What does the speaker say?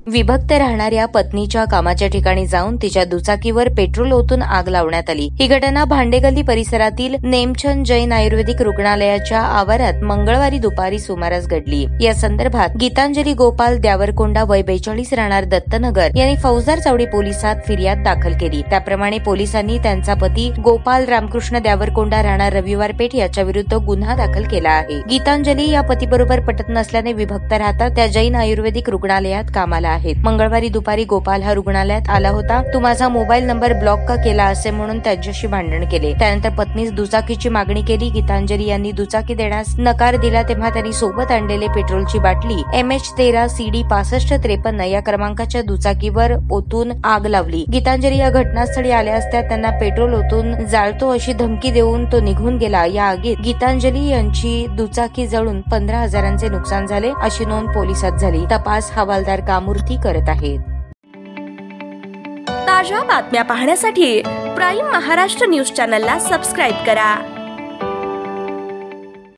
विभक्त राहणाऱ्या पत्नीच्या कामाच्या ठिकाणी जाऊन तिच्या दुचाकीवर पेट्रोल ओतून आग लावण्यात आली। ही घटना भांडेगल्ली परिसरातील नेमचंद जैन आयुर्वेदिक रुग्णालयाच्या आवारात मंगळवारी दुपारी सुमारास घडली। या संदर्भात गीतांजली गोपाल द्यावरकोंडा वय 42 राहणार दत्तनगर यांनी फौजदार चावडी पोलिसात फिर्याद दाखल केली। त्याप्रमाणे पोलिसांनी त्यांचा पती गोपाल रामकृष्ण द्यावरकोंडा राहणार रविवार पेठ याच्या विरुद्ध गुन्हा दाखल केला आहे। गीतांजली या पतीबरोबर पटत नसल्याने विभक्त राहतात त्या जैन आयुर्वेदिक रुग्णालयात कामाला आहेत। मंगळवारी दुपारी गोपाल हा रुग्णालयात आला होता। तू माझा मोबाईल नंबर ब्लॉक का केला असे म्हणून त्यांच्याशी भांडण केले। त्यानंतर पत्नीस दुचाकीची मागणी केली। गीतांजली यांनी दुचाकी देण्यास नकार दिला तेव्हा त्यांनी सोबत आणलेले पेट्रोलची बाटली MH13 CD 6553 या क्रमांकाच्या दुचाकीवर ओतून आग लावली। गीतांजली या घटनास्थळी आल्या असता त्यांना पेट्रोल ओतून जाळतो अशी धमकी देऊन तो निघून गेला। या आगीत गीतांजली यांची दुचाकी जळून 15,000चे नुकसान झाले अशी नोंद पोलिसात झाली। तपास हवालदार कामूर्ती करत आहेत। ताज्या बातम्या पाहण्यासाठी प्राईम महाराष्ट्र न्यूज चॅनलला सबस्क्राईब करा।